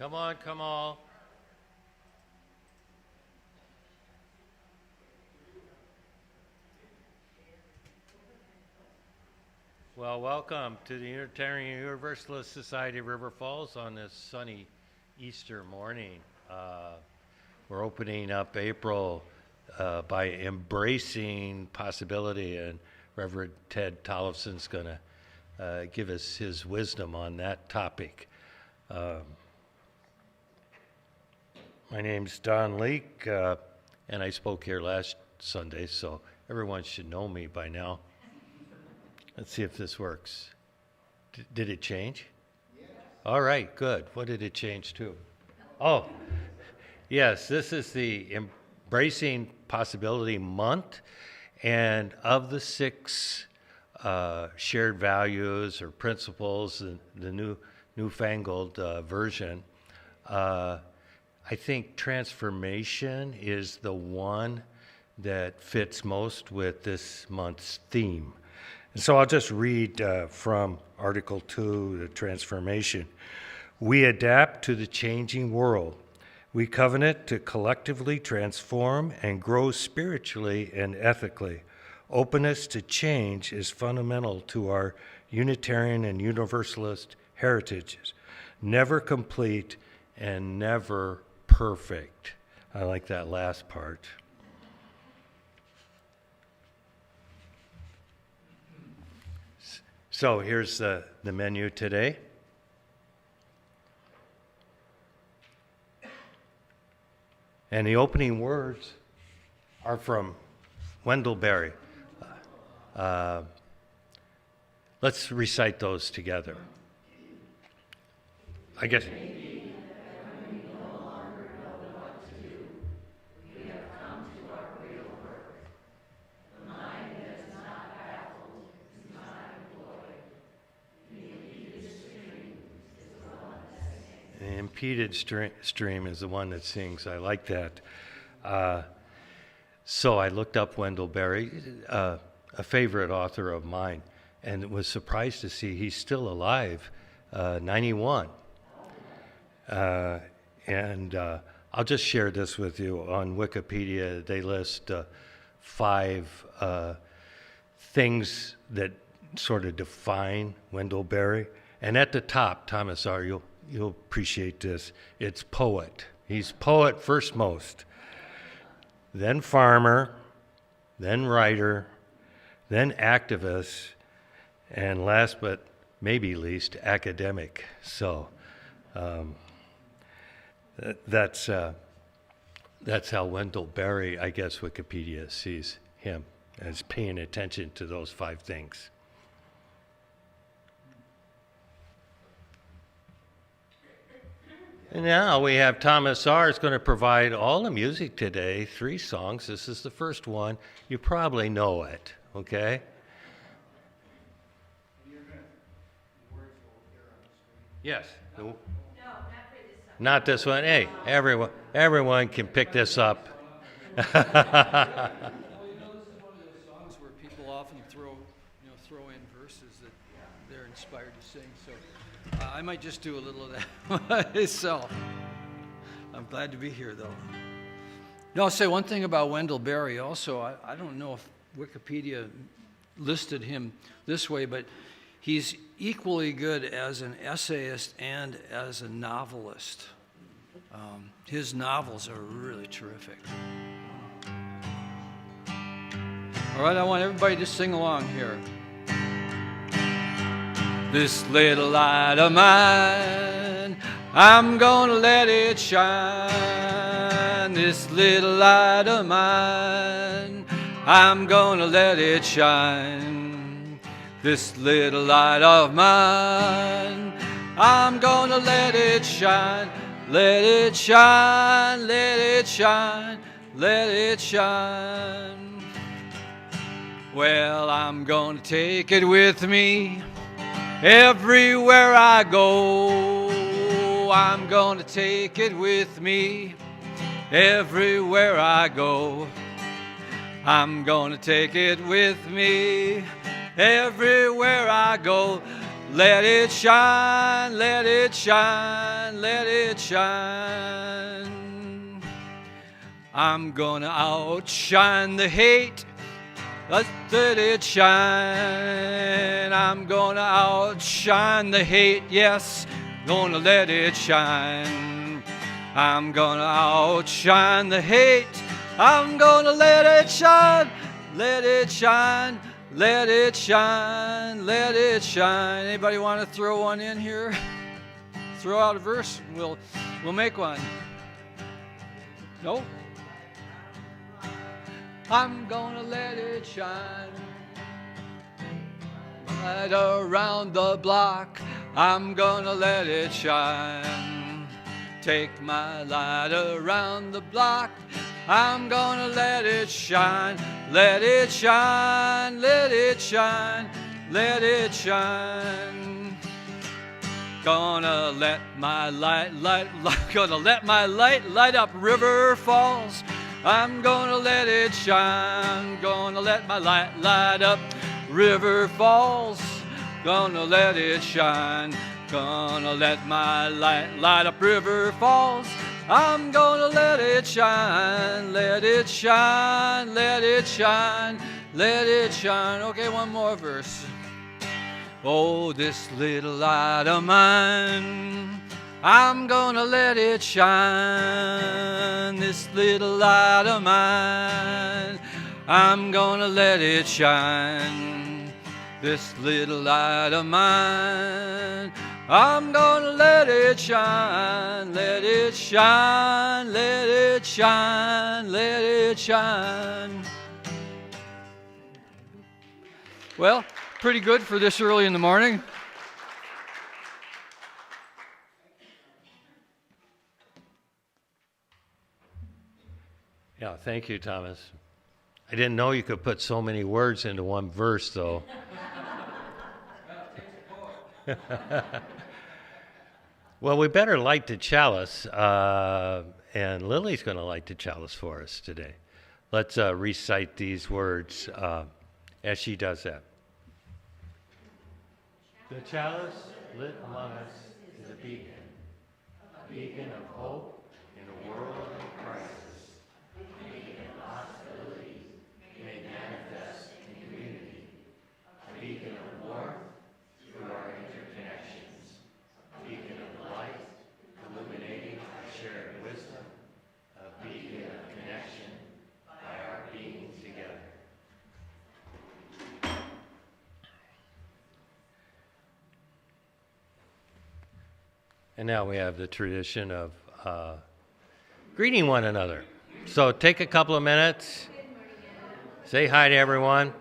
Come on, come on. Well, welcome to the Unitarian Universalist Society of River Falls on this sunny Easter morning. We're opening up April by embracing possibility, and Reverend Ted Tollefson's going to give us his wisdom on that topic. My name's Don Leake, and I spoke here last Sunday, so everyone should know me by now. Let's see if this works. Did it change? Yes. All right, good. What did it change to? Oh, yes, this is the Embracing Possibility Month, and of the 6 shared values or principles, the newfangled version, I think transformation is the one that fits most with this month's theme. And so I'll just read from Article 2, the transformation. We adapt to the changing world. We covenant to collectively transform and grow spiritually and ethically. Openness to change is fundamental to our Unitarian and Universalist heritages. Never complete and never perfect. I like that last part. So here's the menu today. And the opening words are from Wendell Berry. Let's recite those together. I guess. The impeded stream is the one that sings. I like that. So I looked up Wendell Berry, a favorite author of mine, and was surprised to see he's still alive, 91. And I'll just share this with you. On Wikipedia, they list 5 things that sort of define Wendell Berry. And at the top, Thomas R., you'll appreciate this. It's poet. He's poet first most, then farmer, then writer, then activist, and last but maybe least, academic. So that's how Wendell Berry, I guess Wikipedia sees him, as paying attention to those 5 things. And now we have Thomas R. is going to provide all the music today, 3 songs. This is the first one. You probably know it, okay? Yes. No, not this one. Hey, everyone can pick this up. Well, this is one of those songs where people often throw in verses that they're inspired to sing. So I might just do a little of that myself. I'm glad to be here, though. No, I'll say one thing about Wendell Berry also. I don't know if Wikipedia listed him this way, but he's equally good as an essayist and as a novelist. His novels are really terrific. All right, I want everybody to sing along here. This little light of mine, I'm gonna let it shine. This little light of mine, I'm gonna let it shine. This little light of mine, I'm gonna let it shine. Let it shine, let it shine, let it shine. Well, I'm gonna take it with me everywhere I go. I'm gonna take it with me everywhere I go. I'm gonna take it with me everywhere I go. Let it shine, let it shine, let it shine. I'm gonna outshine the hate. Let it shine. I'm gonna outshine the hate. Yes, gonna let it shine. I'm gonna outshine the hate. I'm gonna let it shine. Let it shine. Let it shine. Let it shine. Anybody want to throw one in here? Throw out a verse. We'll make one. No? I'm gonna let it shine. Right around the block, I'm gonna let it shine. Take my light around the block, I'm gonna let it shine. Let it shine, let it shine, let it shine. Gonna let my light up river falls. I'm gonna let it shine. Gonna let my light up river falls. Gonna let it shine. Gonna let my light up river falls. I'm gonna let it shine. Let it shine. Let it shine. Let it shine. Okay, one more verse. Oh, this little light of mine, I'm gonna let it shine. This little light of mine, I'm gonna let it shine. This little light of mine, I'm gonna let it shine. Let it shine, let it shine, let it shine. Well, pretty good for this early in the morning. Yeah, thank you, Thomas. I didn't know you could put so many words into one verse, though. Well, we better light the chalice, and Lily's going to light the chalice for us today. Let's recite these words as she does that. The chalice lit among us is a beacon of hope in a world of crisis, a beacon of hostility made manifest in community, a beacon of warmth through our interconnections, a beacon of light illuminating our shared wisdom, a beacon of connection by our being together. And now we have the tradition of greeting one another. So take a couple of minutes, say hi to everyone.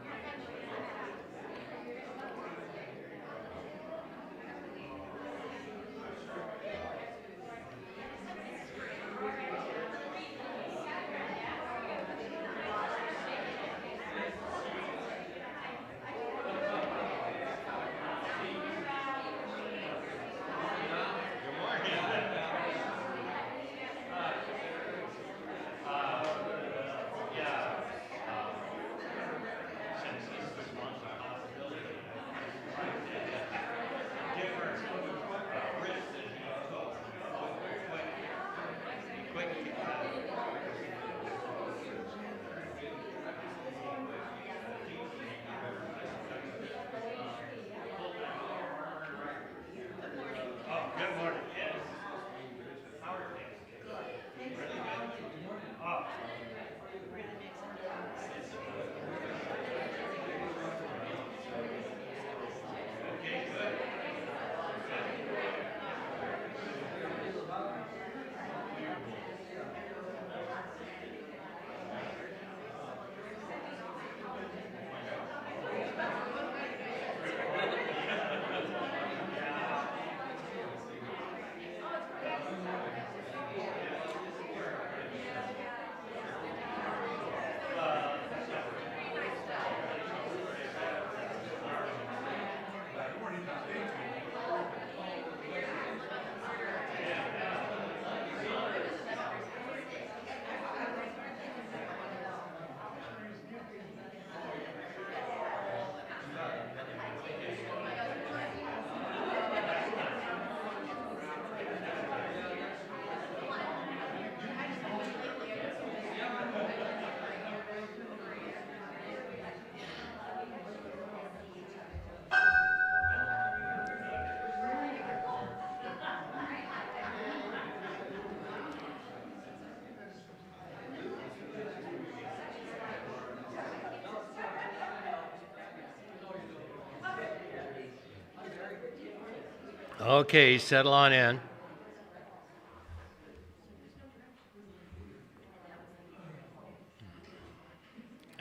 Okay, settle on in.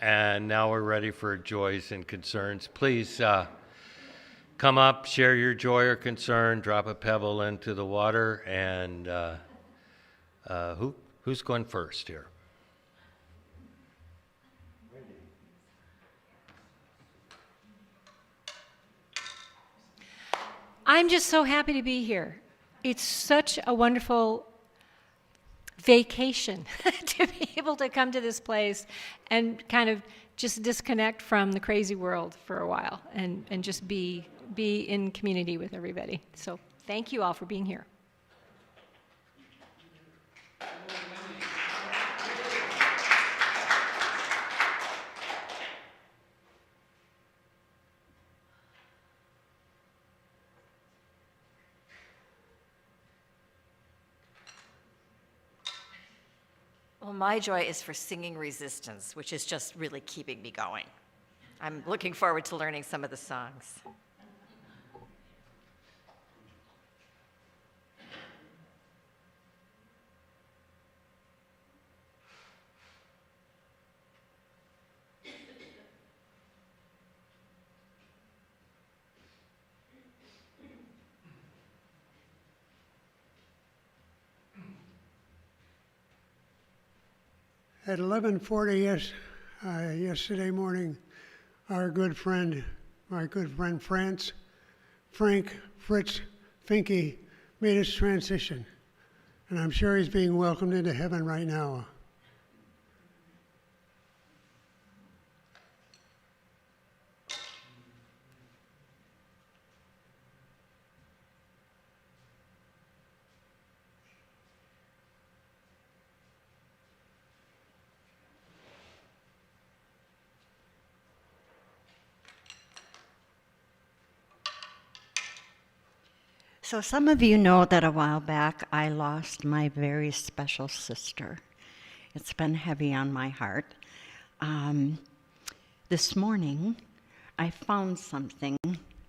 And now we're ready for joys and concerns. Please come up, share your joy or concern, drop a pebble into the water, and who's going first here? I'm just so happy to be here. It's such a wonderful vacation to be able to come to this place and kind of just disconnect from the crazy world for a while and just be in community with everybody. So thank you all for being here. Well, my joy is for singing Resistance, which is just really keeping me going. I'm looking forward to learning some of the songs. At 11:40 yesterday morning, my good friend Frank Fritz Finke, made his transition, and I'm sure he's being welcomed into heaven right now. So some of you know that a while back I lost my very special sister. It's been heavy on my heart. This morning I found something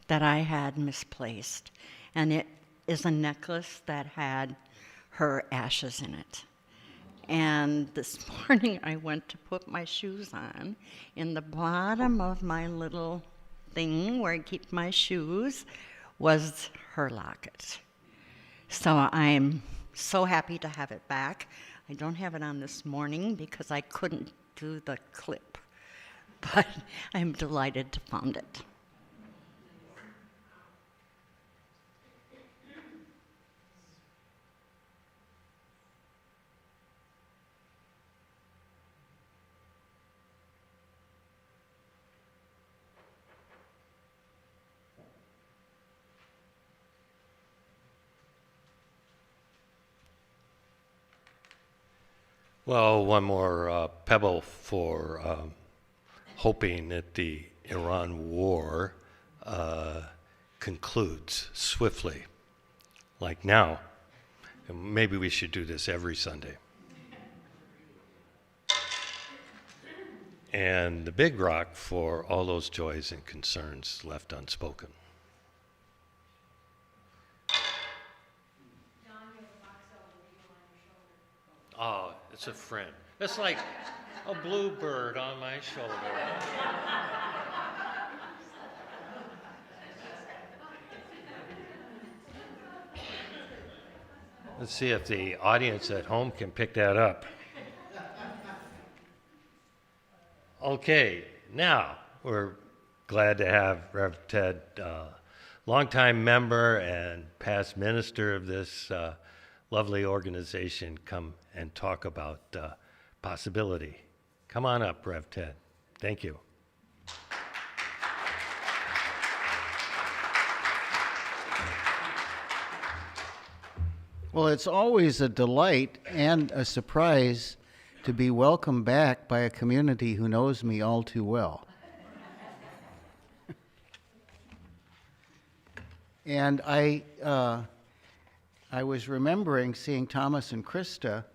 that I had misplaced, and it is a necklace that had her ashes in it. And this morning I went to put my shoes on. In the bottom of my little thing where I keep my shoes was her locket. So I'm so happy to have it back. I don't have it on this morning because I couldn't do the clip, but I'm delighted to find it. Well, one more pebble for hoping that the Iran war concludes swiftly, like now. And maybe we should do this every Sunday. And the big rock for all those joys and concerns left unspoken. Oh, it's a friend. It's like a bluebird on my shoulder. Let's see if the audience at home can pick that up. Okay, now we're glad to have Rev. Ted, longtime member and past minister of this lovely organization, come and talk about possibility. Come on up, Rev. Ted. Thank you. Well, it's always a delight and a surprise to be welcomed back by a community who knows me all too well. And I was remembering seeing Thomas and Krista.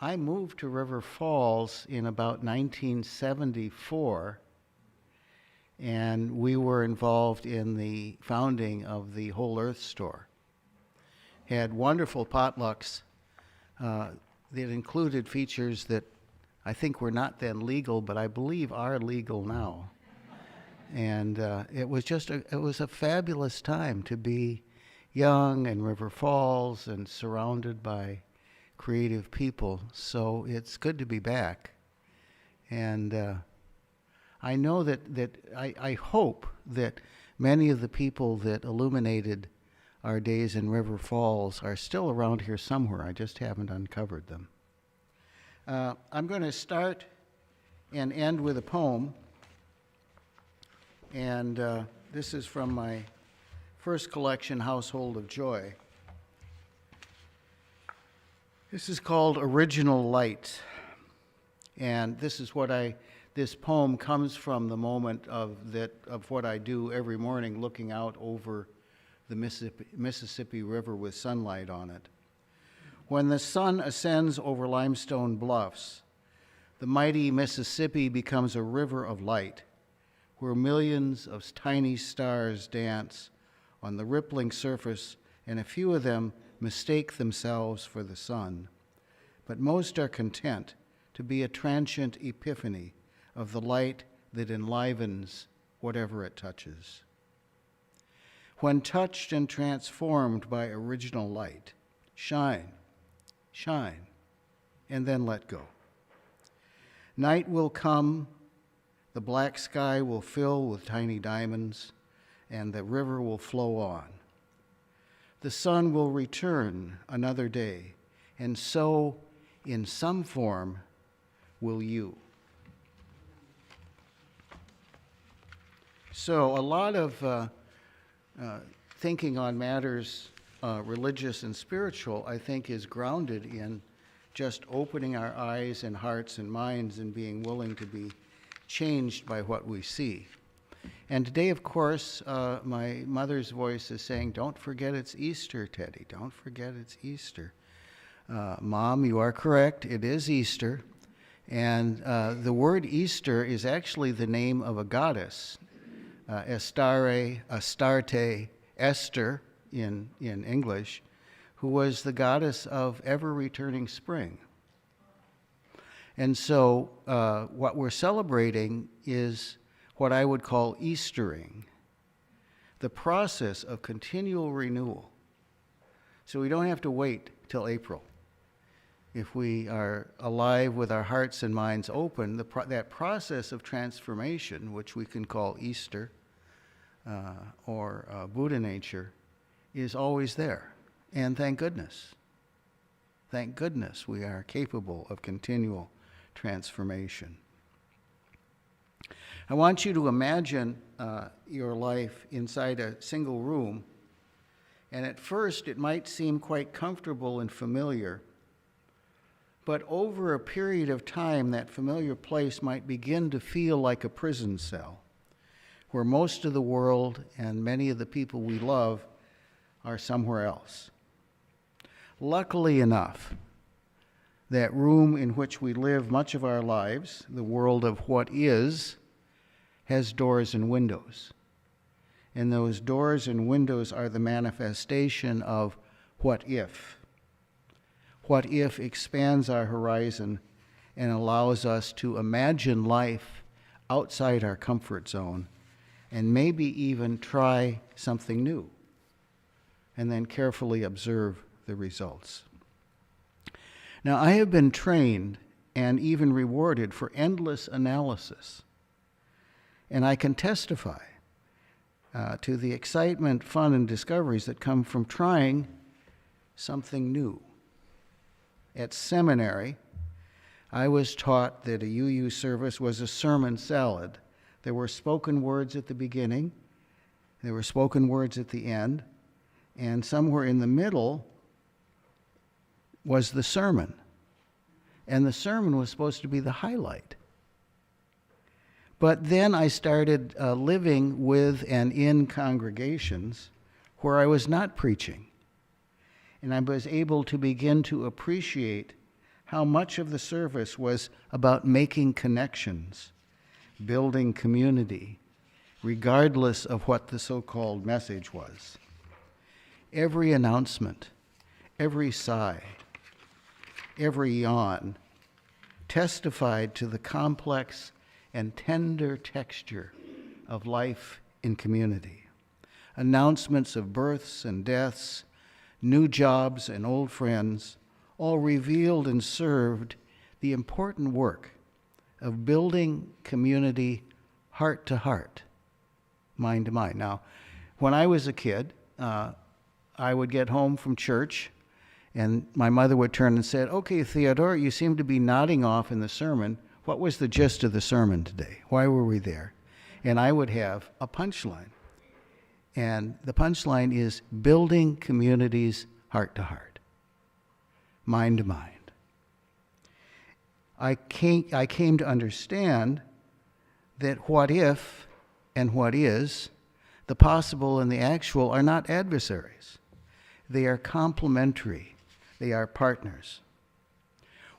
I moved to River Falls in about 1974, and we were involved in the founding of the Whole Earth Store. Had wonderful potlucks that included features that I think were not then legal, but I believe are legal now. And it was a fabulous time to be young in River Falls and surrounded by creative people. So it's good to be back. And I know that I hope that many of the people that illuminated our days in River Falls are still around here somewhere. I just haven't uncovered them. I'm going to start and end with a poem. And this is from my first collection, Household of Joy. This is called Original Light. And this is this poem comes from the moment of what I do every morning, looking out over the Mississippi River with sunlight on it. When the sun ascends over limestone bluffs, the mighty Mississippi becomes a river of light, where millions of tiny stars dance on the rippling surface, and a few of them mistake themselves for the sun. But most are content to be a transient epiphany of the light that enlivens whatever it touches. When touched and transformed by original light, shine, shine, and then let go. Night will come, the black sky will fill with tiny diamonds, and the river will flow on. The sun will return another day, and so, in some form, will you. So, a lot of thinking on matters religious and spiritual, I think, is grounded in just opening our eyes and hearts and minds and being willing to be changed by what we see. And today, of course, my mother's voice is saying, don't forget it's Easter, Teddy. Don't forget it's Easter. Mom, you are correct. It is Easter. And the word Easter is actually the name of a goddess, Astarte, Esther in English, who was the goddess of ever-returning spring. And so what we're celebrating is what I would call Eastering, the process of continual renewal. So we don't have to wait till April. If we are alive with our hearts and minds open, that process of transformation, which we can call Easter or Buddha nature, is always there. And thank goodness. Thank goodness we are capable of continual transformation. I want you to imagine your life inside a single room, and at first it might seem quite comfortable and familiar, but over a period of time that familiar place might begin to feel like a prison cell, where most of the world and many of the people we love are somewhere else. Luckily enough, that room in which we live much of our lives, the world of what is, has doors and windows. And those doors and windows are the manifestation of what if. What if expands our horizon and allows us to imagine life outside our comfort zone and maybe even try something new and then carefully observe the results. Now, I have been trained and even rewarded for endless analysis, and I can testify to the excitement, fun, and discoveries that come from trying something new. At seminary, I was taught that a UU service was a sermon salad. There were spoken words at the beginning, there were spoken words at the end, and somewhere in the middle was the sermon. And the sermon was supposed to be the highlight. But then I started living with and in congregations where I was not preaching. And I was able to begin to appreciate how much of the service was about making connections, building community, regardless of what the so-called message was. Every announcement, every sigh, every yawn testified to the complex and tender texture of life in community. Announcements of births and deaths, new jobs and old friends, all revealed and served the important work of building community heart to heart, mind to mind. Now, when I was a kid, I would get home from church, and my mother would turn and say, "Okay, Theodore, you seem to be nodding off in the sermon. What was the gist of the sermon today? Why were we there?" And I would have a punchline. And the punchline is building communities heart to heart, mind to mind. I came to understand that what if and what is, the possible and the actual, are not adversaries. They are complementary. They are partners.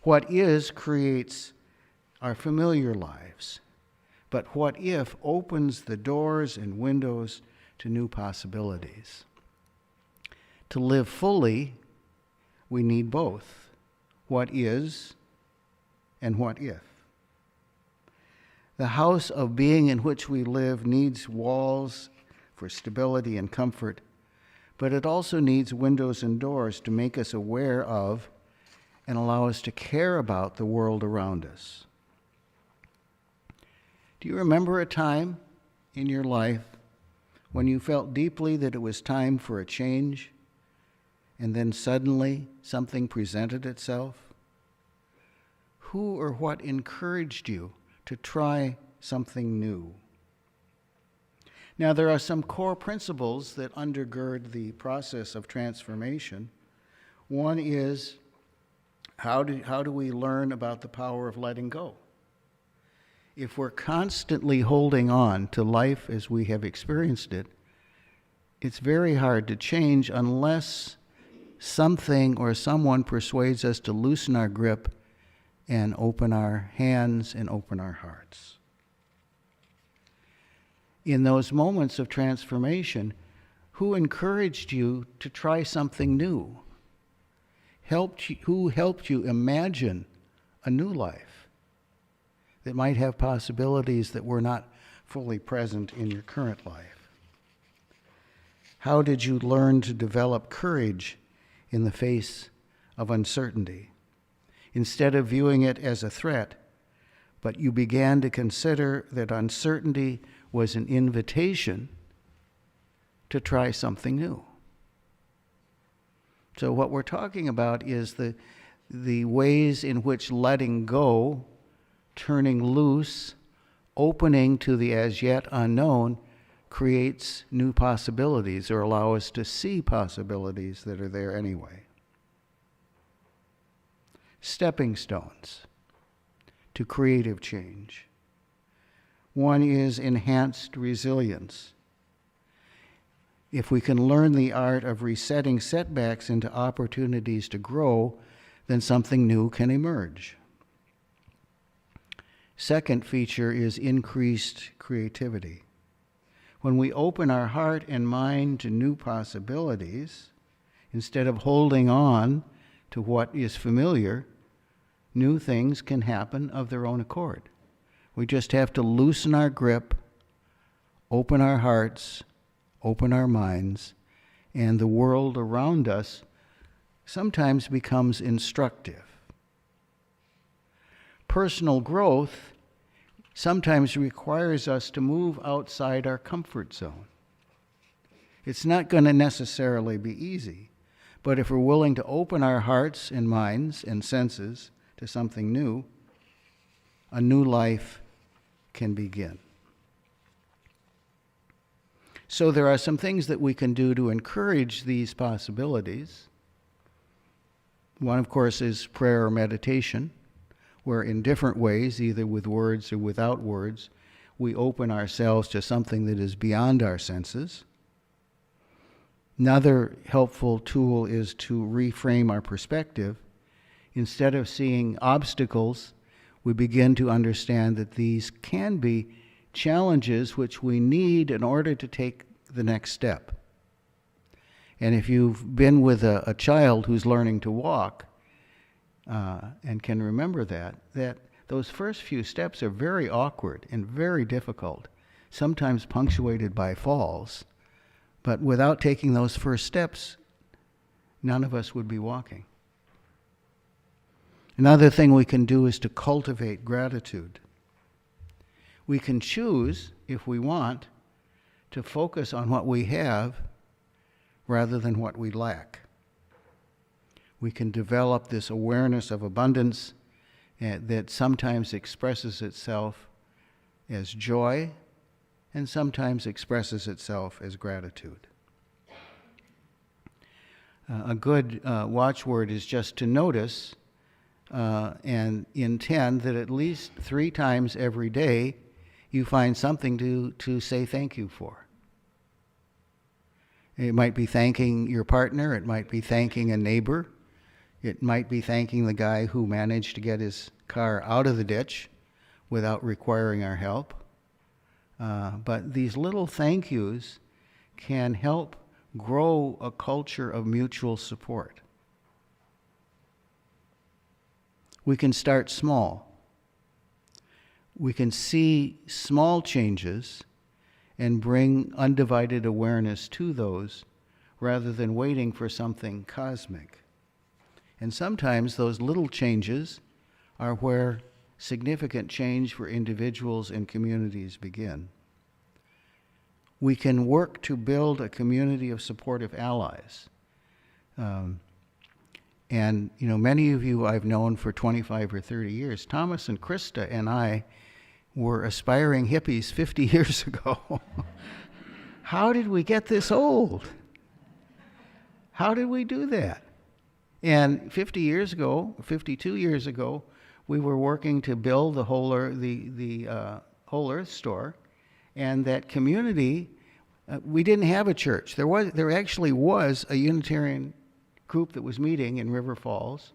What is creates our familiar lives, but what if opens the doors and windows to new possibilities. To live fully, we need both what is and what if. The house of being in which we live needs walls for stability and comfort, but it also needs windows and doors to make us aware of and allow us to care about the world around us. Do you remember a time in your life when you felt deeply that it was time for a change, and then suddenly something presented itself? Who or what encouraged you to try something new? Now, there are some core principles that undergird the process of transformation. One is, how do we learn about the power of letting go? If we're constantly holding on to life as we have experienced it, it's very hard to change unless something or someone persuades us to loosen our grip and open our hands and open our hearts. In those moments of transformation, who encouraged you to try something new? Who helped you imagine a new life that might have possibilities that were not fully present in your current life? How did you learn to develop courage in the face of uncertainty? Instead of viewing it as a threat, but you began to consider that uncertainty was an invitation to try something new. So what we're talking about is the ways in which letting go, turning loose, opening to the as yet unknown creates new possibilities, or allow us to see possibilities that are there anyway. Stepping stones to creative change. One is enhanced resilience. If we can learn the art of resetting setbacks into opportunities to grow, then something new can emerge. Second feature is increased creativity. When we open our heart and mind to new possibilities, instead of holding on to what is familiar, new things can happen of their own accord. We just have to loosen our grip, open our hearts, open our minds, and the world around us sometimes becomes instructive. Personal growth sometimes requires us to move outside our comfort zone. It's not going to necessarily be easy, but if we're willing to open our hearts and minds and senses to something new, a new life can begin. So there are some things that we can do to encourage these possibilities. One, of course, is prayer or meditation, where in different ways, either with words or without words, we open ourselves to something that is beyond our senses. Another helpful tool is to reframe our perspective. Instead of seeing obstacles, we begin to understand that these can be challenges which we need in order to take the next step. And if you've been with a child who's learning to walk, and can remember that those first few steps are very awkward and very difficult, sometimes punctuated by falls, but without taking those first steps, none of us would be walking. Another thing we can do is to cultivate gratitude. We can choose, if we want, to focus on what we have rather than what we lack. We can develop this awareness of abundance that sometimes expresses itself as joy and sometimes expresses itself as gratitude. A good watchword is just to notice and intend that at least 3 times every day you find something to say thank you for. It might be thanking your partner, it might be thanking a neighbor, it might be thanking the guy who managed to get his car out of the ditch without requiring our help. But these little thank yous can help grow a culture of mutual support. We can start small. We can see small changes and bring undivided awareness to those rather than waiting for something cosmic. And sometimes those little changes are where significant change for individuals and communities begin. We can work to build a community of supportive allies. And many of you I've known for 25 or 30 years. Thomas and Krista and I were aspiring hippies 50 years ago. How did we get this old? How did we do that? And 52 years ago, we were working to build the Whole Earth store, and that community. We didn't have a church. There actually was a Unitarian group that was meeting in River Falls.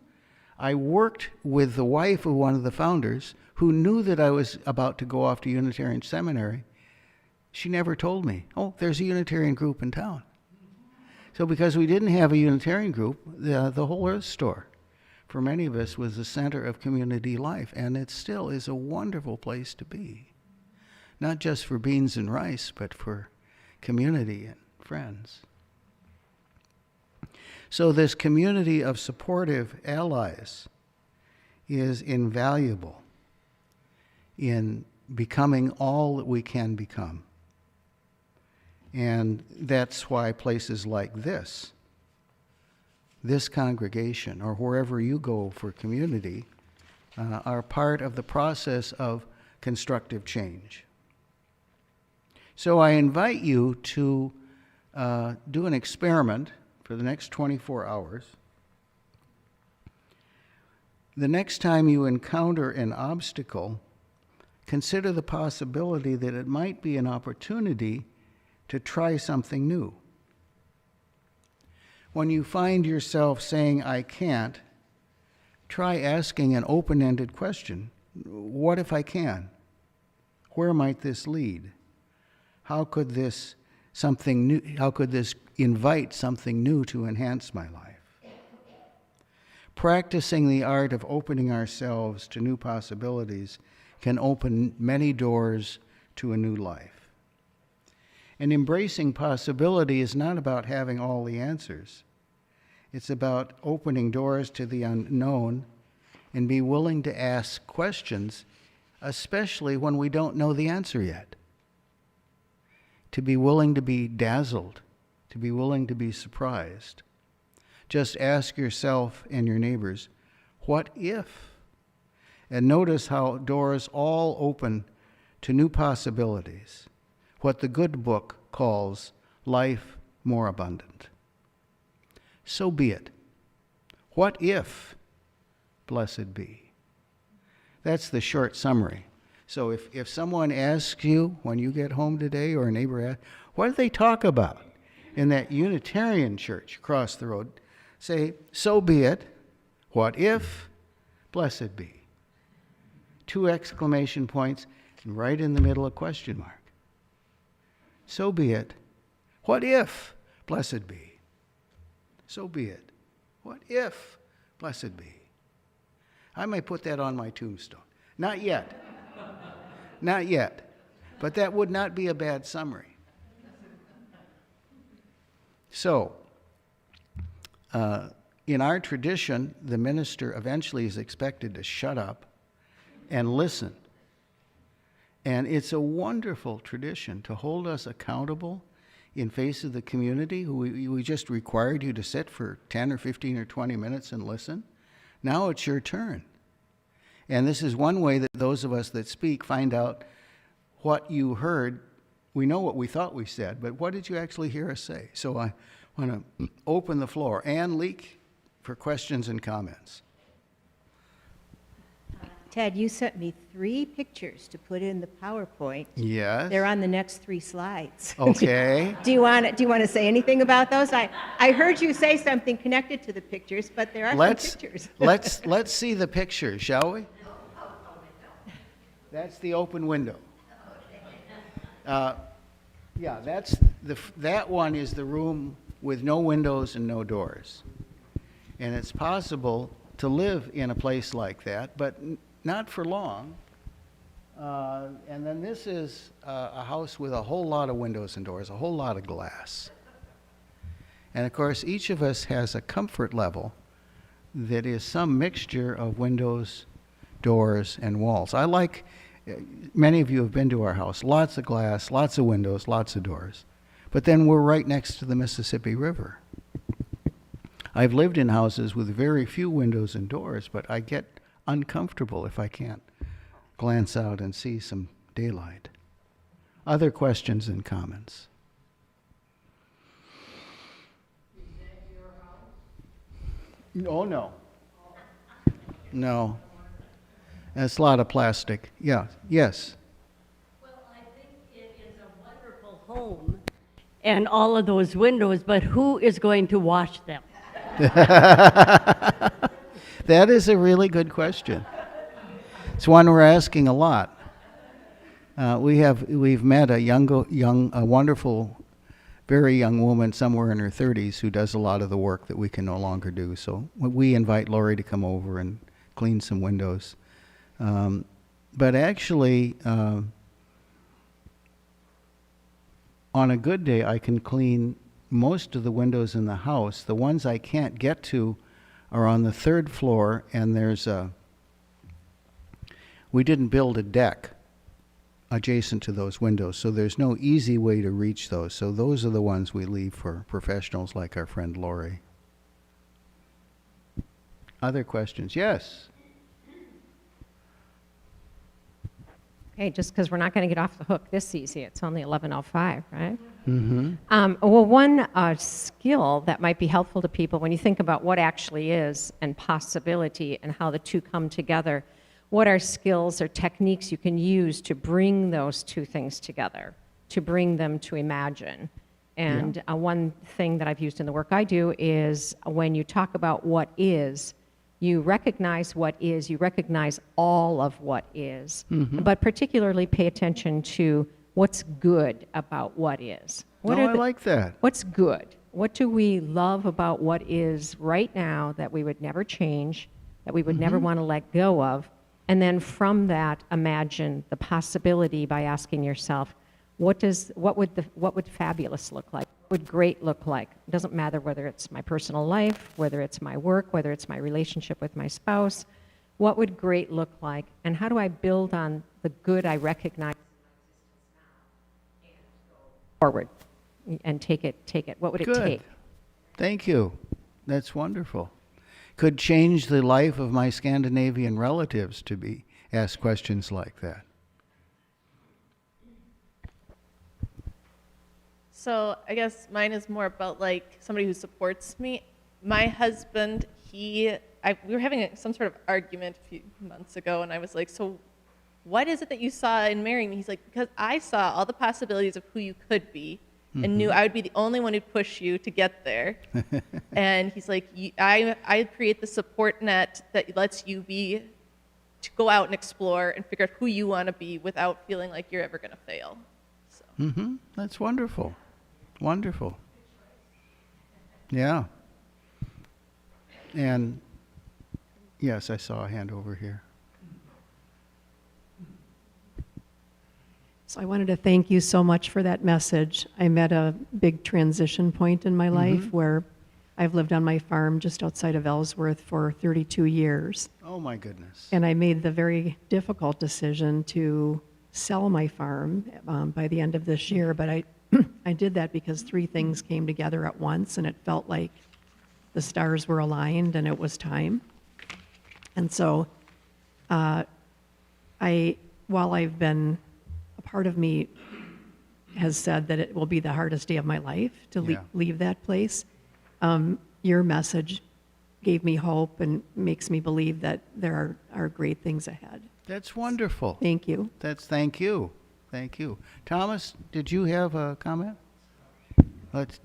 I worked with the wife of one of the founders, who knew that I was about to go off to Unitarian seminary. She never told me, "Oh, there's a Unitarian group in town." So because we didn't have a Unitarian group, the Whole Earth store, for many of us, was the center of community life, and it still is a wonderful place to be. Not just for beans and rice, but for community and friends. So this community of supportive allies is invaluable in becoming all that we can become. And that's why places like this congregation, or wherever you go for community, are part of the process of constructive change. So I invite you to do an experiment for the next 24 hours. The next time you encounter an obstacle, consider the possibility that it might be an opportunity to try something new. When you find yourself saying, "I can't," try asking an open-ended question. What if I can? Where might this lead? How could this invite something new to enhance my life? Practicing the art of opening ourselves to new possibilities can open many doors to a new life. And embracing possibility is not about having all the answers. It's about opening doors to the unknown and be willing to ask questions, especially when we don't know the answer yet. To be willing to be dazzled, to be willing to be surprised. Just ask yourself and your neighbors, what if? And notice how doors all open to new possibilities, what the good book calls life more abundant. So be it. What if? Blessed be. That's the short summary. So if someone asks you when you get home today, or a neighbor asks, what did they talk about in that Unitarian church across the road? Say, so be it. What if? Blessed be. 2 exclamation points. right in the middle of question mark. So be it. What if, blessed be? So be it. What if, blessed be? I may put that on my tombstone. Not yet. Not yet. But that would not be a bad summary. So, in our tradition, the minister eventually is expected to shut up and listen. And it's a wonderful tradition to hold us accountable in face of the community. We just required you to sit for 10 or 15 or 20 minutes and listen. Now it's your turn. And this is one way that those of us that speak find out what you heard. We know what we thought we said, but what did you actually hear us say? So I want to open the floor. Ann Leak for questions and comments. Ted, you sent me 3 pictures to put in the PowerPoint. Yes. They're on the next 3 slides. Okay. Do you want to say anything about those? I heard you say something connected to the pictures, but there are some pictures. let's see the pictures, shall we? That's the open window. Yeah, that one is the room with no windows and no doors. And it's possible to live in a place like that, but not for long. And then this is a house with a whole lot of windows and doors, a whole lot of glass. And of course, each of us has a comfort level that is some mixture of windows, doors, and walls. Many of you have been to our house, lots of glass, lots of windows, lots of doors. But then we're right next to the Mississippi River. I've lived in houses with very few windows and doors, but I get uncomfortable if I can't glance out and see some daylight. Other questions and comments? Is that your house? Oh, no. No. That's a lot of plastic. Yeah. Yes. Well, I think it is a wonderful home and all of those windows, but who is going to wash them? That is a really good question. It's one we're asking a lot. We've met a wonderful, very young woman somewhere in her 30s who does a lot of the work that we can no longer do. So we invite Lori to come over and clean some windows. But actually, on a good day, I can clean most of the windows in the house. The ones I can't get to are on the 3rd floor, and we didn't build a deck adjacent to those windows, so there's no easy way to reach those. So those are the ones we leave for professionals like our friend Lori. Other questions? Yes. Okay, just because we're not going to get off the hook this easy. It's only 11:05, right? Mm-hmm. Well, one skill that might be helpful to people when you think about what actually is and possibility and how the two come together, what are skills or techniques you can use to bring those two things together, to bring them to imagine? And one thing that I've used in the work I do is when you talk about what is, you recognize what is, you recognize all of what is, but particularly pay attention to what's good about what is. I like that. What's good? What do we love about what is right now that we would never change, that we would never want to let go of? And then from that, imagine the possibility by asking yourself, what would fabulous look like? What would great look like? It doesn't matter whether it's my personal life, whether it's my work, whether it's my relationship with my spouse. What would great look like? And how do I build on the good I recognize and go forward and take it? What would it take? Thank you. That's wonderful. Could change the life of my Scandinavian relatives to be asked questions like that. So I guess mine is more about like somebody who supports me. My husband, we were having some sort of argument a few months ago, and I was like, so what is it that you saw in marrying me? He's like, because I saw all the possibilities of who you could be and knew I would be the only one who'd push you to get there. And he's like, I create the support net that lets you be to go out and explore and figure out who you want to be without feeling like you're ever going to fail. So. Mm-hmm. That's wonderful. Wonderful. Yeah. And yes, I saw a hand over here. So I wanted to thank you so much for that message. I'm at a big transition point in my life where I've lived on my farm just outside of Ellsworth for 32 years. Oh my goodness. And I made the very difficult decision to sell my farm by the end of this year, but I did that because three things came together at once, and it felt like the stars were aligned and it was time. And so while I've been, a part of me has said that it will be the hardest day of my life to leave that place. Your message gave me hope and makes me believe that there are great things ahead. That's wonderful. Thank you. Thank you. Thank you. Thomas, did you have a comment? Let's.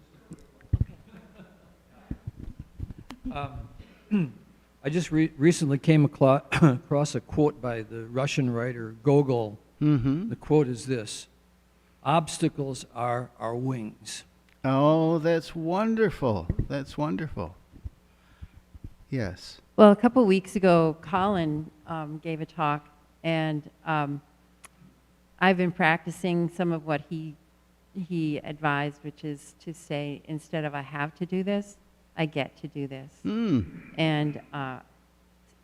I just recently came across a quote by the Russian writer Gogol. The quote is this: "Obstacles are our wings." Oh, that's wonderful. That's wonderful. Yes. Well, a couple weeks ago, Colin gave a talk, and I've been practicing some of what he advised, which is to say, instead of "I have to do this," I get to do this. And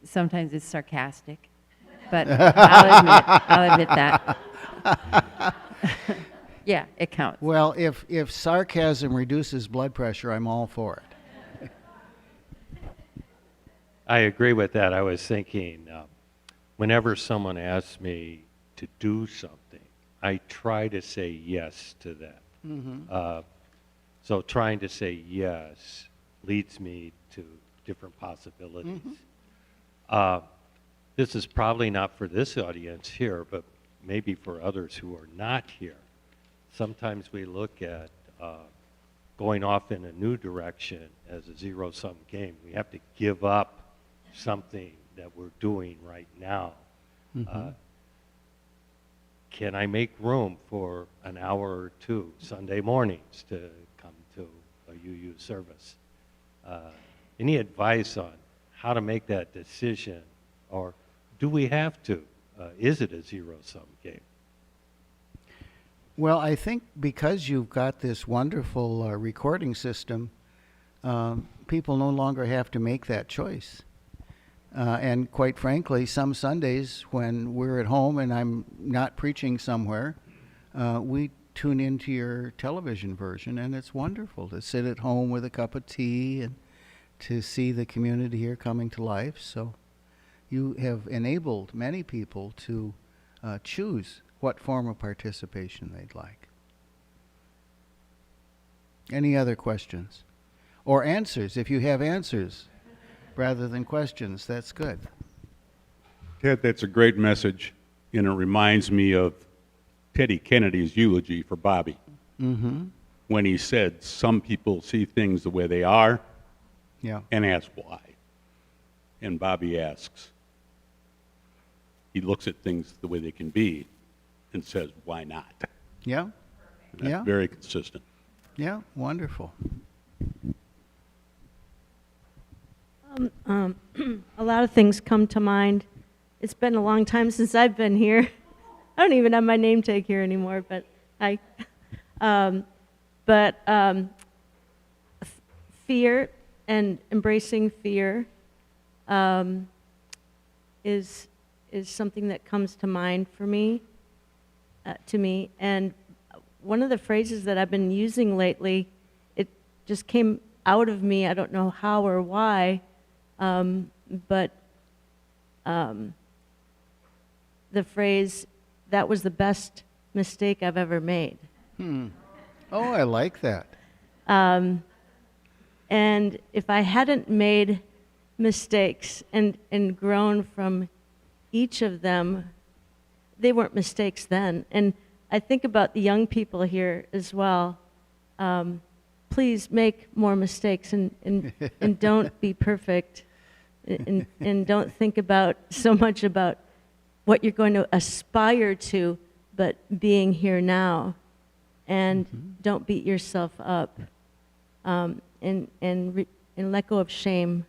sometimes it's sarcastic, but I'll admit that. Yeah, it counts. Well, if sarcasm reduces blood pressure, I'm all for it. I agree with that. I was thinking, whenever someone asks me to do something, I try to say yes to that. So trying to say yes leads me to different possibilities. This is probably not for this audience here, but maybe for others who are not here. Sometimes we look at going off in a new direction as a zero-sum game. We have to give up something that we're doing right now. Can I make room for an hour or two Sunday mornings to come to a UU service? Any advice on how to make that decision, or do we have to? Is it a zero-sum game? Well, I think because you've got this wonderful recording system, people no longer have to make that choice. And quite frankly, some Sundays when we're at home and I'm not preaching somewhere, we tune into your television version, and it's wonderful to sit at home with a cup of tea and to see the community here coming to life. So you have enabled many people to choose what form of participation they'd like. Any other questions? Or answers, if you have answers rather than questions, that's good. Ted, that's a great message, and it reminds me of Teddy Kennedy's eulogy for Bobby. When he said, some people see things the way they are and ask why. And Bobby asks, he looks at things the way they can be and says, why not? Yeah. And that's very consistent. Yeah, wonderful. A lot of things come to mind. It's been a long time since I've been here. I don't even have my name tag here anymore, but hi. Fear and embracing fear is something that comes to mind for me, And one of the phrases that I've been using lately, it just came out of me. I don't know how or why, but the phrase, "That was the best mistake I've ever made." Oh, I like that. And if I hadn't made mistakes and grown from each of them, they weren't mistakes then. And I think about the young people here as well. Please make more mistakes and don't be perfect. and don't think about so much about what you're going to aspire to, but being here now. And don't beat yourself up. And let go of shame.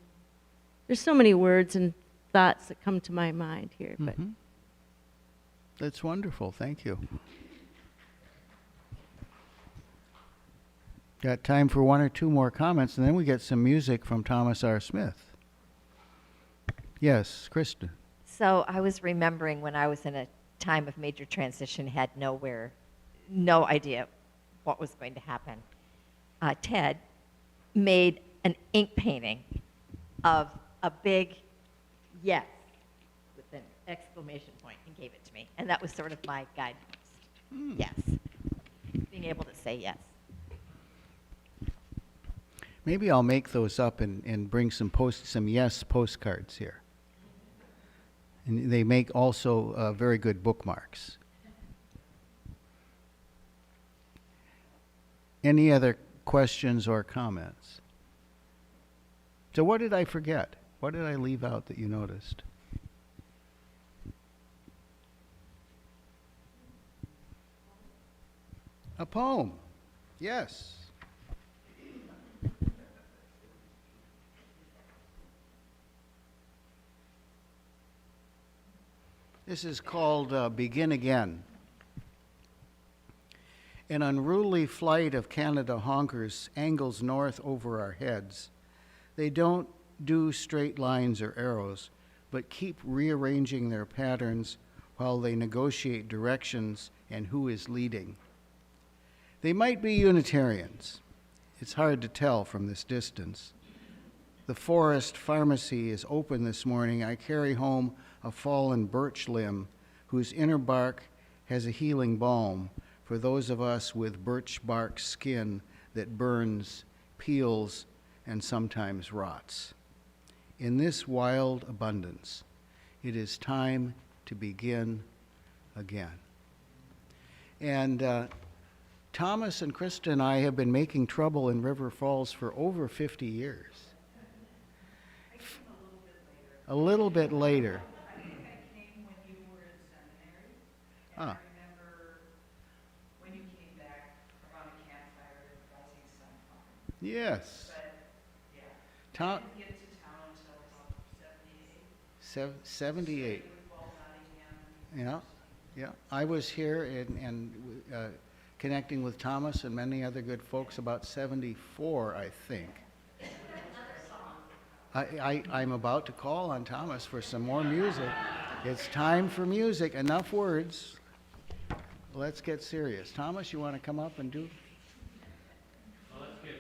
There's so many words and thoughts that come to my mind here, but That's wonderful. Thank you. Got time for one or two more comments, and then we get some music from Thomas R. Smith. Yes, Krista. So I was remembering when I was in a time of major transition, had no idea what was going to happen. Ted made an ink painting of a big yes with an exclamation point and gave it to me. And that was sort of my guidepost. Yes. Being able to say yes. Maybe I'll make those up and bring some yes postcards here. And they make also very good bookmarks. Any other questions or comments? So what did I forget? What did I leave out that you noticed? A poem. Yes. This is called Begin Again. An unruly flight of Canada honkers angles north over our heads. They don't do straight lines or arrows, but keep rearranging their patterns while they negotiate directions and who is leading. They might be Unitarians. It's hard to tell from this distance. The forest pharmacy is open this morning. I carry home a fallen birch limb whose inner bark has a healing balm for those of us with birch bark skin that burns, peels, and sometimes rots. In this wild abundance, it is time to begin again. And Thomas and Krista and I have been making trouble in River Falls for over 50 years. A little bit later. I think I came when you were in seminary, and I remember when you came back around a campfire at Rising Sun Farm. Yes. But, yeah, Tom, I didn't get to town until about 78. 78. Yeah, yeah. I was here and connecting with Thomas and many other good folks about 74, I think. I'm about to call on Thomas for some more music. It's time for music. Enough words. Let's get serious. Thomas, you want to come up and do? Well, let's get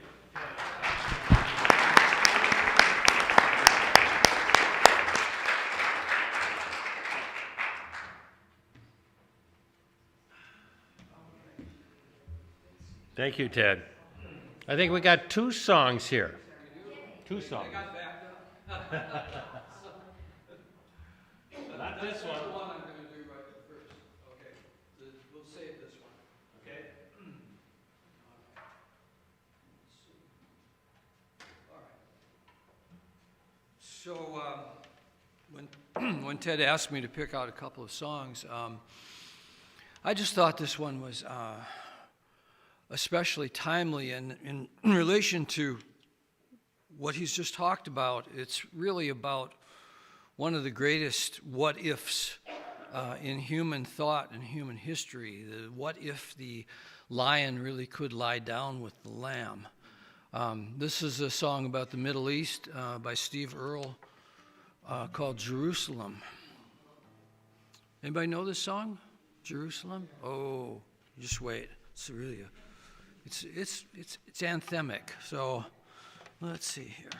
Thank you, Ted. I think we got two songs here. Two songs. Not this one. That's the one I'm going to do right first. Okay. We'll save this one. Okay. All right. So when Ted asked me to pick out a couple of songs, I just thought this one was especially timely in relation to what he's just talked about. It's really about one of the greatest what-ifs in human thought and human history. What if the lion really could lie down with the lamb? This is a song about the Middle East by Steve Earle called Jerusalem. Anybody know this song? Jerusalem? Oh, just wait. It's really it's anthemic. So let's see here.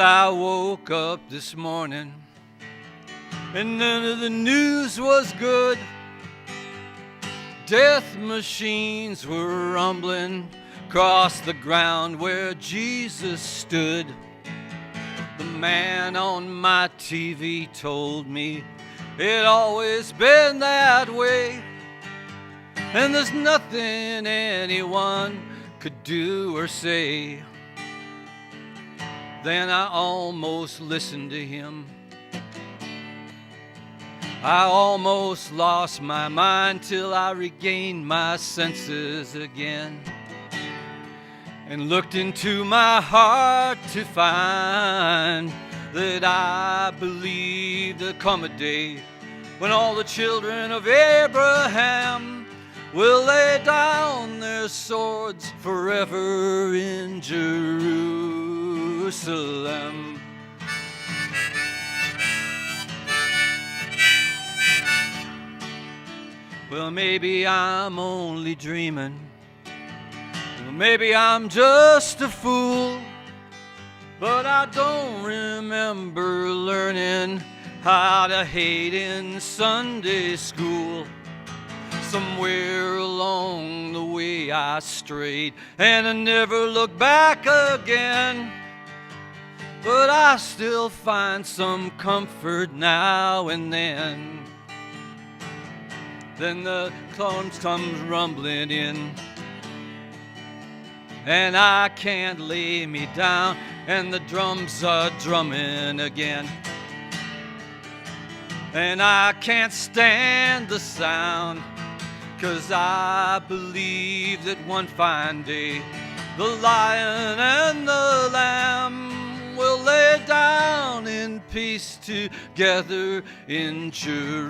I woke up this morning and none of the news was good. Death machines were rumbling across the ground where Jesus stood. The man on my TV told me it always been that way, and there's nothing anyone could do or say. Then I almost listened to him. I almost lost my mind till I regained my senses again, and looked into my heart to find that I believe there'll come a day when all the children of Abraham will lay down their swords forever in Jerusalem. Well, maybe I'm only dreaming. Well, maybe I'm just a fool. But I don't remember learning how to hate in Sunday school. Somewhere along the way I strayed, and I never looked back again. But I still find some comfort now and then. Then the clones comes rumbling in, and I can't lay me down, and the drums are drumming again. And I can't stand the sound, 'cause I believe that one fine day the lion and the lamb will lay down in peace together in Jerusalem.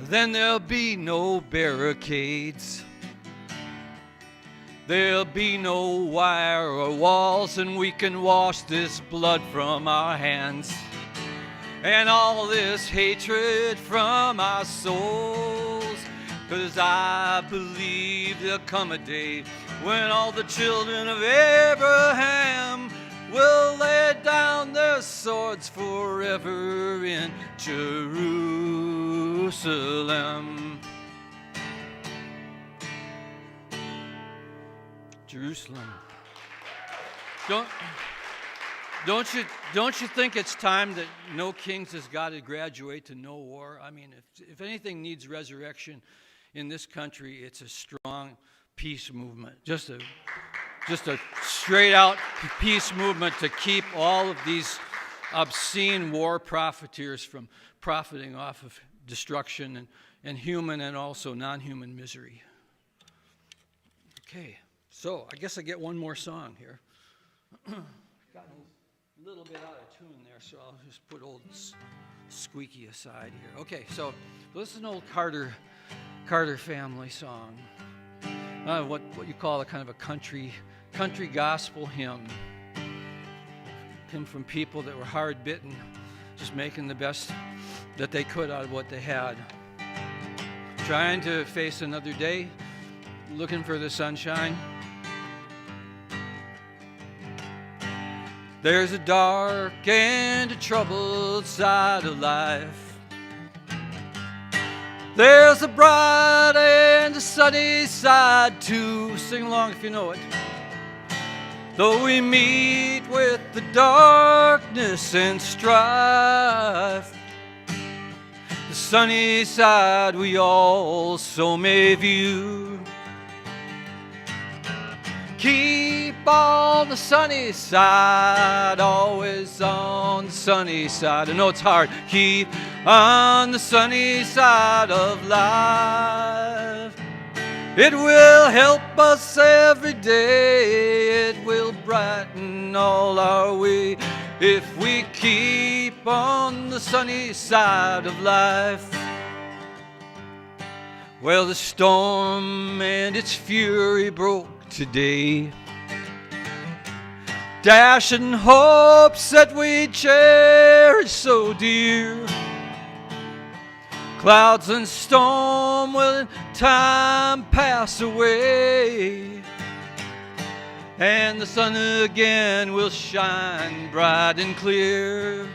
Then there'll be no barricades. There'll be no wire or walls, and we can wash this blood from our hands and all this hatred from our souls. 'Cause I believe there'll come a day when all the children of Abraham will lay down their swords forever in Jerusalem. Jerusalem. Don't you think it's time that No Kings has got to graduate to no war? I mean, if anything needs resurrection in this country, it's a strong peace movement. Just a straight out peace movement to keep all of these obscene war profiteers from profiting off of destruction and human and also non-human misery. Okay, so I guess I get one more song here. Got a little bit out of tune there, so I'll just put old Squeaky aside here. Okay, so this is an old Carter family song. What you call a kind of a country gospel hymn from people that were hard bitten, just making the best that they could out of what they had, trying to face another day, looking for the sunshine. There's a dark and a troubled side of life. There's a bright and a sunny side too. Sing along if you know it. Though we meet with the darkness and strife, the sunny side we also may view. Keep on the sunny side, always on the sunny side. I know it's hard. Keep on the sunny side of life. It will help us every day. It will brighten all our way if we keep on the sunny side of life. Well, the storm and its fury broke today, dashing hopes that we cherish so dear. Clouds and storm will in time pass away, and the sun again will shine bright and clear.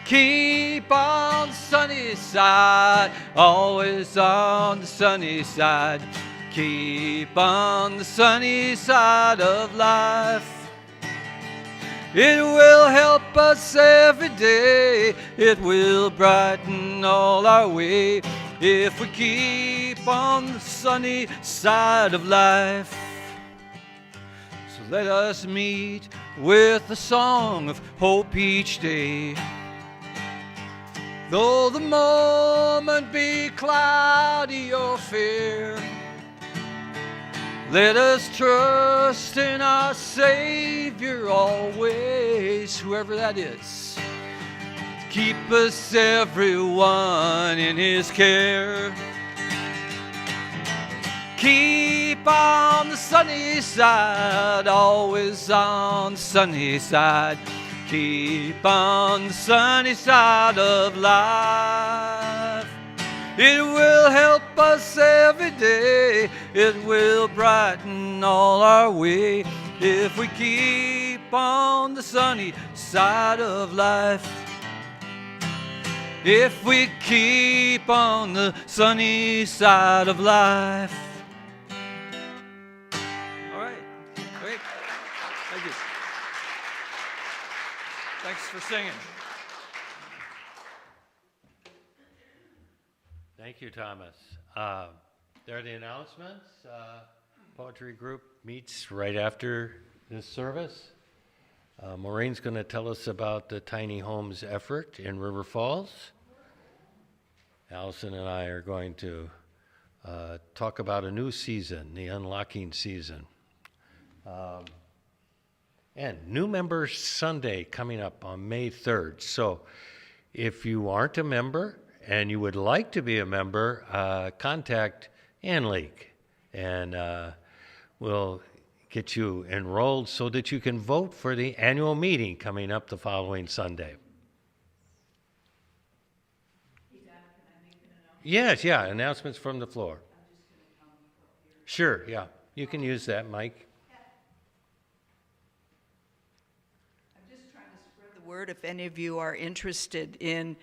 Keep on the sunny side, always on the sunny side. Keep on the sunny side of life. It will help us every day. It will brighten all our way if we keep on the sunny side of life. So let us meet with a song of hope each day. Though the moment be cloudy or fair, let us trust in our Savior always, whoever that is. Keep us everyone in His care. Keep on the sunny side, always on the sunny side. Keep on the sunny side of life. It will help us every day. It will brighten all our way if we keep on the sunny side of life. If we keep on the sunny side of life. All right. Great. Thank you. Thanks for singing. Thank you, Thomas. There are the announcements. Poetry group meets right after this service. Maureen's going to tell us about the tiny homes effort in River Falls. Allison and I are going to talk about a new season, the unlocking season. And new members Sunday coming up on May 3rd. So if you aren't a member and you would like to be a member, contact Ann Leake, and we'll get you enrolled so that you can vote for the annual meeting coming up the following Sunday. Yes, yeah, announcements from the floor. Sure, yeah, you can use that, Mike. Word if any of you are interested in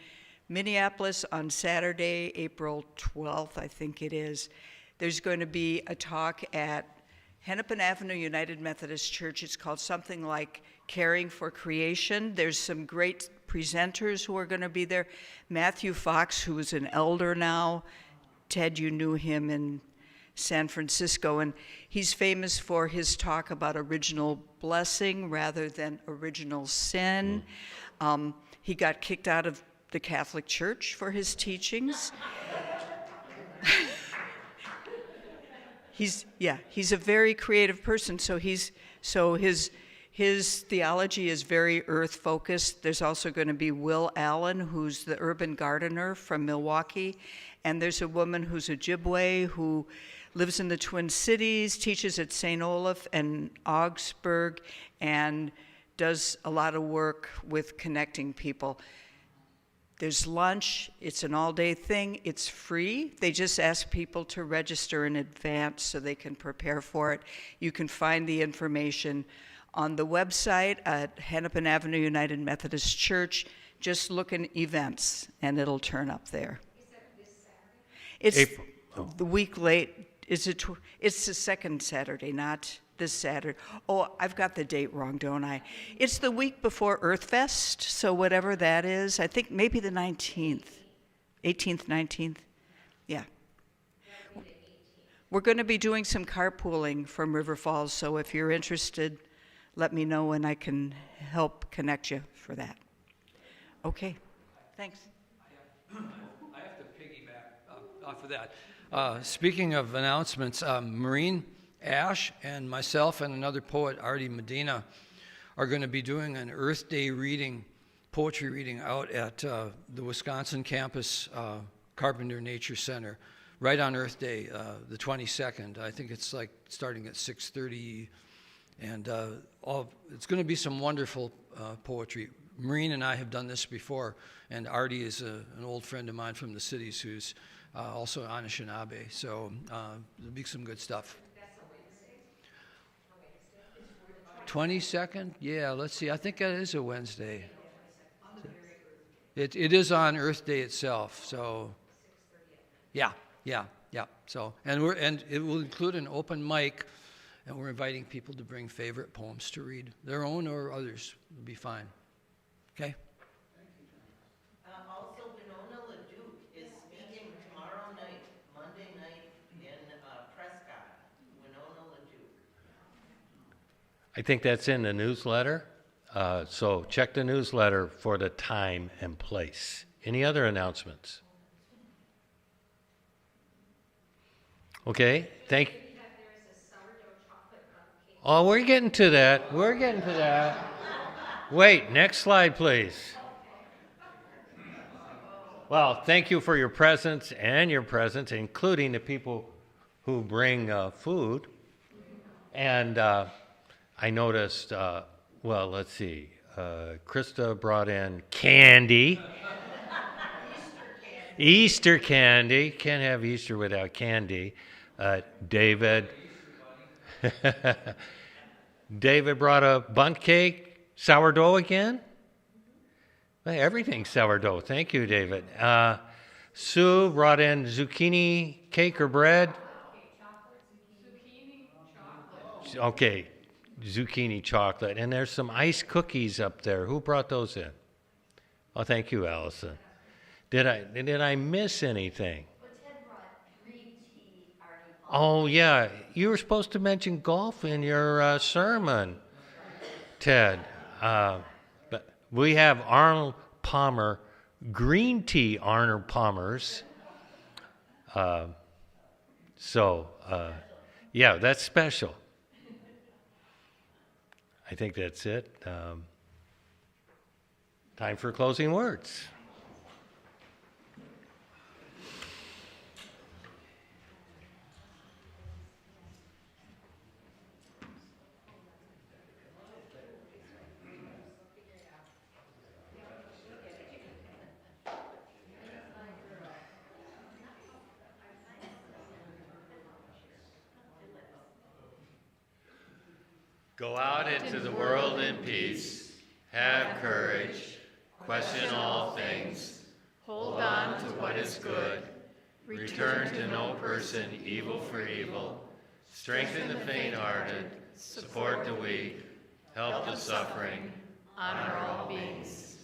Minneapolis on Saturday, April 12th, I think it is. There's going to be a talk at Hennepin Avenue United Methodist Church. It's called something like Caring for Creation. There's some great presenters who are going to be there. Matthew Fox, who is an elder now. Ted, you knew him in San Francisco, and he's famous for his talk about original blessing rather than original sin. He got kicked out of the Catholic Church for his teachings. He's a very creative person, so his theology is very earth-focused. There's also going to be Will Allen, who's the urban gardener from Milwaukee, and there's a woman who's Ojibwe who lives in the Twin Cities, teaches at St. Olaf and Augsburg, and does a lot of work with connecting people. There's lunch. It's an all-day thing. It's free. They just ask people to register in advance so they can prepare for it. You can find the information on the website at Hennepin Avenue United Methodist Church. Just look in events, and it'll turn up there. Is that this Saturday? It's April. The week late. It's the second Saturday, not this Saturday. Oh, I've got the date wrong, don't I? It's the week before Earth Fest, so whatever that is. I think maybe the 19th. 18th, 19th. Yeah. We're going to be doing some carpooling from River Falls, so if you're interested, let me know and I can help connect you for that. Okay, thanks. I have to piggyback off of that. Speaking of announcements, Maureen Ash and myself and another poet, Artie Medina, are going to be doing an Earth Day reading, poetry reading out at the Wisconsin campus Carpenter Nature Center, right on Earth Day, the 22nd. I think it's like starting at 6:30, and it's going to be some wonderful poetry. Maureen and I have done this before, and Artie is an old friend of mine from the cities who's also Anishinaabe, so there'll be some good stuff. 22nd? Yeah, let's see. I think that is a Wednesday. It is on Earth Day itself, so yeah. So and it will include an open mic, and we're inviting people to bring favorite poems to read, their own or others. Will be fine. Okay. Also, Winona LaDuke is speaking tomorrow night, Monday night in Prescott. Winona LaDuke. I think that's in the newsletter. So check the newsletter for the time and place. Any other announcements? Okay, Oh, we're getting to that. Wait, next slide, please. Well, thank you for your presence, including the people who bring food. And I noticed, well, let's see, Krista brought in candy. Easter candy. Can't have Easter without candy. David. David brought a bundt cake, sourdough again. Well, everything's sourdough. Thank you, David. Sue brought in zucchini cake or bread. Okay, zucchini chocolate. And there's some ice cookies up there. Who brought those in? Oh, thank you, Allison. Did I miss anything? Oh, yeah. You were supposed to mention golf in your sermon, Ted. But we have Arnold Palmer, green tea Arnold Palmers. Yeah, that's special. I think that's it. Time for closing words. Go out into the world in peace. Have courage. Question all things. Hold on to what is good. Return to no person evil for evil. Strengthen the faint-hearted. Support the weak. Help the suffering. Honor all beings.